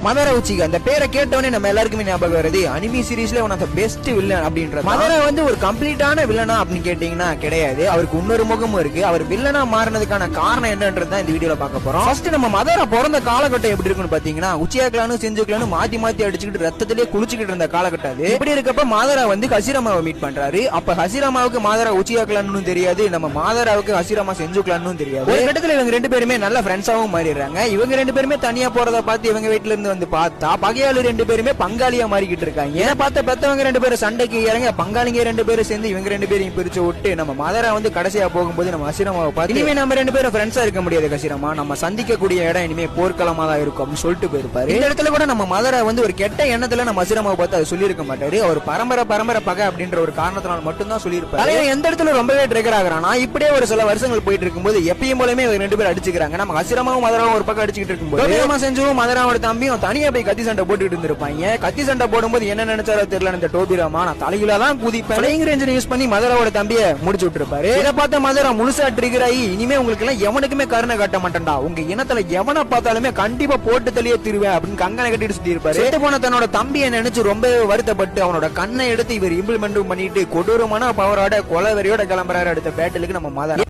மதரா Uchiha அந்த பேரை கேட்டவனே நம்ம எல்லாருக்குமே ஞாபகம் வருது அனிமி சீரிஸ்ல one of the best villain அப்படின்றது. மதரா வந்து ஒரு கம்ப்ளீட்டான வில்லனா அப்படின்னு கேட்டீங்கன்னா கிடையாது. அவருக்கு இன்னொரு முகமும் இருக்கு. அவர் வில்லனா மாறினதுக்கான காரணம் என்னன்றது தான் இந்த வீடியோல பார்க்க போறோம். ஃபர்ஸ்ட் நம்ம மதரா பிறந்த காலகட்டம் எப்படி இருக்குன்னு பாத்தீங்கன்னா உச்சிகா கிளானும் செஞ்சு கிளானும் மாத்தி மாத்தி அடிச்சுக்கிட்டு ரத்தத்திலே குளிச்சுக்கிட்டு இருந்த காலகட்டம் அது. இப்படி இருக்கப்ப மதரா வந்து ஹசிராமாவை மீட் பண்றாரு. அப்ப ஹசிராமாவுக்கு மதரா உச்சிகா கிளான்னு தெரியாது, நம்ம மாதராவுக்கு ஹசிராமா செஞ்சு கிளான்னு தெரியாது. ஒரு கட்டத்துல இவங்க ரெண்டு பேருமே நல்ல ஃப்ரெண்ட்ஸாவும் மாறிடுறாங்க. இவங்க ரெண்டு பேருமே தனியா போறத பார்த்து இவங்க வீட்டுல இருந்து வந்து பார்த்தா பகையாளு ரெண்டு பேருமே பங்காளியா மாறிக்கிட்டு இருக்காங்க. ஏன்னா பார்த்த பெத்தவங்க ரெண்டு பேரும் சண்டைக்கு இறங்க பங்காளிங்க ரெண்டு பேரும் சேர்ந்து இவங்க ரெண்டு பேரையும் பிரிச்சு விட்டு நம்ம மதரா வந்து கடைசியா போகும்போது நம்ம ஹசிராமாவை பார்த்து இனிமே நம்ம ரெண்டு பேரும் ஃப்ரெண்ட்ஸா இருக்க முடியாது ஹசிராமா, நம்ம சந்திக்கக்கூடிய இடம் இனிமே போர்க்களமா தான் இருக்கும் அப்படின்னு சொல்லிட்டு போயிருப்பாரு. இந்த இடத்துல கூட நம்ம மதரா வந்து ஒரு கெட்ட எண்ணத்துல நம்ம ஹசிராமாவை பார்த்து அதை சொல்லியிருக்க மாட்டாரு. அவர் பரம்பரை பகை அப்படின்ற ஒரு காரணத்தினால மட்டும் தான் சொல்லியிருப்பாரு. எந்த இடத்துல ரொம்பவே ட்ரிகர் ஆகுறானா இப்படியே ஒரு சில வருஷங்கள் போயிட்டு இருக்கும்போது எப்பயும் போலமே இவங்க ரெண்டு பேரும் அடிச்சுக்கிறாங்க. நம்ம ஹசிராமாவும் மதராவும் ஒரு பக்கம் அடிச்சுக்கிட்டு இருக்கும்போது செஞ்சும் மதராவோட தம்பியும் தனியா போய் கத்தி சண்டை போட்டுட்டு இருந்திருப்பாங்க. கத்தி சண்டை போடும்போது என்ன நினைச்சாரோ தெரியல இந்த டோபிராமா, நான் தலையில தான் குதிப்பேன் ஃப்ளையிங் ரேஞ்சர் யூஸ் பண்ணி மதராவோட தம்பியை முடிச்சு விட்டுருப்பாரு. இதை பார்த்த மதரா முழுசா ட்ரிகர் ஆகி இனிமே உங்களுக்கு எல்லாம் எவனுக்குமே கருணை காட்ட மாட்டேன்டா, உங்க இனத்துல எவனை பார்த்தாலுமே கண்டிப்பா போட்டு தள்ளியே திருவேன் அப்படின்னு கங்கனை கட்டிட்டு சுத்தி இருப்பாரு. செத்து போன தன்னோட தம்பியை நினைச்சு ரொம்ப வருத்தப்பட்டு அவனோட கண்ணை எடுத்து இவர் இம்ப்ளிமெண்ட் பண்ணிட்டு கொடூரமான பவரோட கொலவெறியோட கிளம்புறாரு அடுத்த பேட்டலுக்கு நம்ம மதரா.